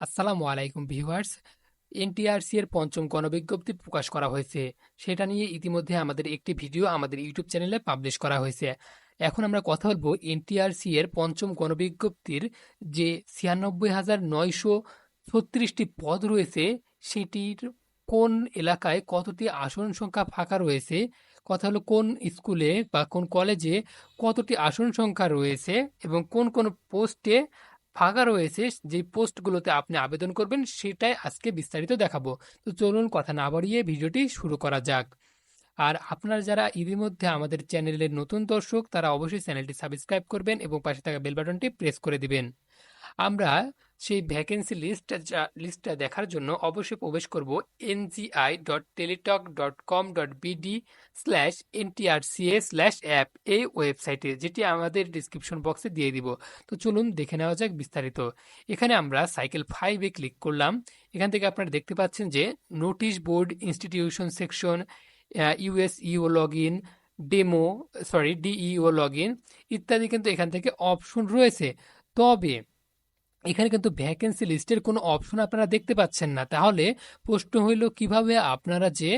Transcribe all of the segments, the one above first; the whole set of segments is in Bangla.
আসসালামু আলাইকুম ভিউয়ার্স। এনটিআরসি এর পঞ্চম গণবিজ্ঞপ্তি প্রকাশ করা হয়েছে। সেটা নিয়ে ইতিমধ্যে আমাদের একটি ভিডিও আমাদের ইউটিউব চ্যানেলে পাবলিশ করা হয়েছে। এখন আমরা কথা বলবো এনটিআরসি এর পঞ্চম গণবিজ্ঞপ্তির যে 96,936টি পদ রয়েছে সেটির কোন এলাকায় কতটি আসন সংখ্যা ফাঁকা রয়েছে, কথা হলো কোন স্কুলে বা কোন কলেজে কতটি আসন সংখ্যা রয়েছে এবং কোন কোন পোস্টে ফাঁকা রয়েছে, যে পোস্টগুলোতে আপনি আবেদন করবেন সেটাই আজকে বিস্তারিত দেখাবো। তো চলুন কথা না বাড়িয়ে ভিডিওটি শুরু করা যাক। আর আপনারা যারা ইতিমধ্যে আমাদের চ্যানেলের নতুন দর্শক তারা অবশ্যই চ্যানেলটি সাবস্ক্রাইব করবেন এবং পাশে থাকা বেল বাটনটি প্রেস করে দিবেন। আমরা সেই ভ্যাকেন্সি লিস্টটা দেখার জন্য অবশ্যই প্রবেশ করব ngi.teletalk.com.bd/ntrca/app এই ওয়েবসাইটে, যেটি আমাদের ডিসক্রিপশন বক্সে দিয়ে দিব। তো চলুন দেখে নেওয়া যাক বিস্তারিত। এখানে আমরা সাইকেল 5-এ ক্লিক করলাম। এখান থেকে আপনারা দেখতে পাচ্ছেন যে notice board, institution section, USEO log in, DEO log in ইত্যাদি কিন্তু এখান থেকে অপশন রয়েছে। তবে এখানে কিন্তু ভ্যাকেন্সি লিস্টের কোনো অপশন আপনারা দেখতে পাচ্ছেন না। তাহলে প্রশ্ন হইল কিভাবে আপনারা যে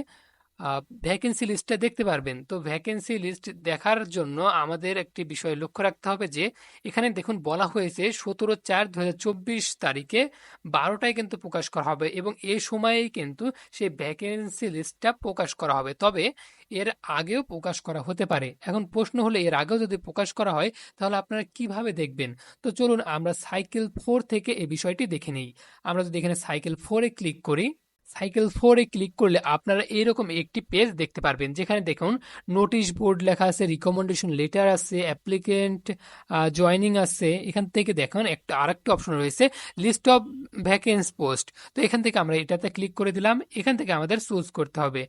ভ্যাকেন্সি লিস্টটা দেখতে পারবেন। তো ভ্যাকেন্সি লিস্ট দেখার জন্য আমাদের একটি বিষয় লক্ষ্য রাখতে হবে যে এখানে দেখুন বলা হয়েছে 17/4/2024 তারিখে 12টায় কিন্তু প্রকাশ করা হবে এবং এই সময়েই কিন্তু সেই ভ্যাকেন্সি লিস্টটা প্রকাশ করা হবে। তবে এর আগেও প্রকাশ করা হতে পারে। এখন প্রশ্ন হলো এর আগেও যদি প্রকাশ করা হয় তাহলে আপনারা কিভাবে দেখবেন। তো চলুন আমরা সাইকেল 4 থেকে এই বিষয়টি দেখে নিই। আমরা যদি এখানে সাইকেল 4-এ ক্লিক করি, সাইকেল 4-এ ক্লিক করলে আপনারা এরকম একটি পেজ দেখতে পারবেন, যেখানে দেখুন নোটিশ বোর্ড লেখা আছে, রিকমেন্ডেশন লেটার আছে, অ্যাপ্লিকেন্ট জয়নিং আছে। এখান থেকে দেখুন একটা আরেকটি অপশন রয়েছে, লিস্ট অফ ভ্যাকেন্স পোস্ট। তো এখান থেকে আমরা এটাতে ক্লিক করে দিলাম। এখান থেকে আমাদের চুজ করতে হবে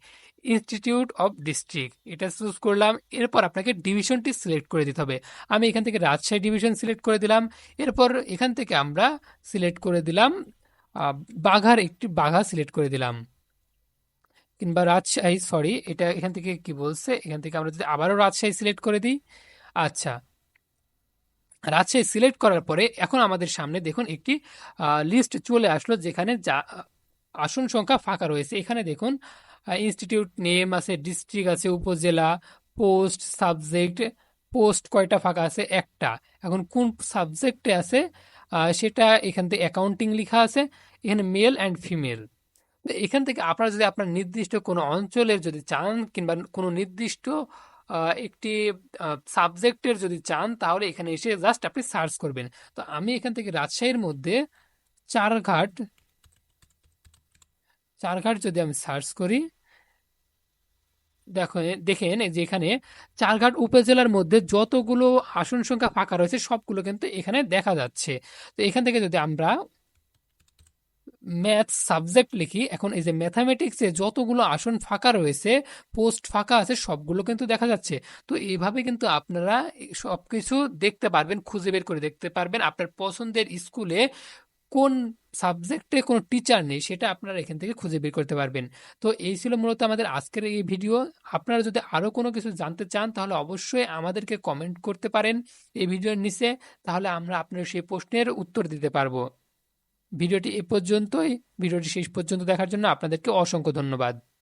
ইনস্টিটিউট অফ ডিস্ট্রিক্ট, এটা চুজ করলাম। এরপর আপনাকে ডিভিশনটি সিলেক্ট করে দিতে হবে। আমি এখান থেকে রাজশাহী ডিভিশন সিলেক্ট করে দিলাম। এরপর এখান থেকে আমরা সিলেক্ট করে দিলাম আহ, বাঘা সিলেক্ট করে দিলাম, কিংবা রাজশাহী, সরি এটা এখান থেকে কি বলছে, এখান থেকে আমরা যদি আবারও রাজশাহী সিলেক্ট করে দিই। আচ্ছা, রাজশাহী সিলেক্ট করার পরে এখন আমাদের সামনে দেখুন একটি লিস্ট চলে আসলো, যেখানে যা আসন সংখ্যা ফাঁকা রয়েছে। এখানে দেখুন ইনস্টিটিউট নেম আছে, ডিস্ট্রিক্ট আছে, উপজেলা, পোস্ট, সাবজেক্ট। পোস্ট কয়টা ফাঁকা আছে? একটা। এখন কোন সাবজেক্টে আছে সেটা এখান থেকে অ্যাকাউন্টিং লেখা আছে। এখানে মেল অ্যান্ড ফিমেল। এখান থেকে আপনারা যদি আপনার নির্দিষ্ট কোনো অঞ্চলের যদি চান কিংবা কোনো নির্দিষ্ট একটি সাবজেক্টের যদি চান তাহলে এখানে এসে জাস্ট আপনি সার্চ করবেন। তো আমি এখান থেকে রাজশাহীর মধ্যে চারঘাট চারঘাট যদি আমি সার্চ করি, দেখেন এই যে এখানে চারঘাট উপজেলার মধ্যে যতগুলো আসন সংখ্যা ফাঁকা রয়েছে সবগুলো কিন্তু এখানে দেখা যাচ্ছে। তো এখান থেকে যদি আমরা ম্যাথ সাবজেক্ট লিখি, এখন এই যে ম্যাথামেটিক্সে যতগুলো আসন ফাঁকা রয়েছে, পোস্ট ফাঁকা আছে, সবগুলো কিন্তু দেখা যাচ্ছে। তো এইভাবে কিন্তু আপনারা সবকিছু দেখতে পারবেন, খুঁজে বের করে দেখতে পারবেন আপনার পছন্দের স্কুলে কোন সাবজেক্টে কোনো টিচার নেই সেটা আপনারা এখান থেকে খুঁজে বের করতে পারবেন। তো এই ছিল মূলত আমাদের আজকের এই ভিডিও। আপনারা যদি আরো কোনো কিছু জানতে চান তাহলে অবশ্যই আমাদেরকে কমেন্ট করতে পারেন এই ভিডিওর নিচে, তাহলে আমরা আপনার সেই প্রশ্নের উত্তর দিতে পারবো। ভিডিওটি এ পর্যন্তই। ভিডিওটি শেষ পর্যন্ত দেখার জন্য আপনাদেরকে অসংখ্য ধন্যবাদ।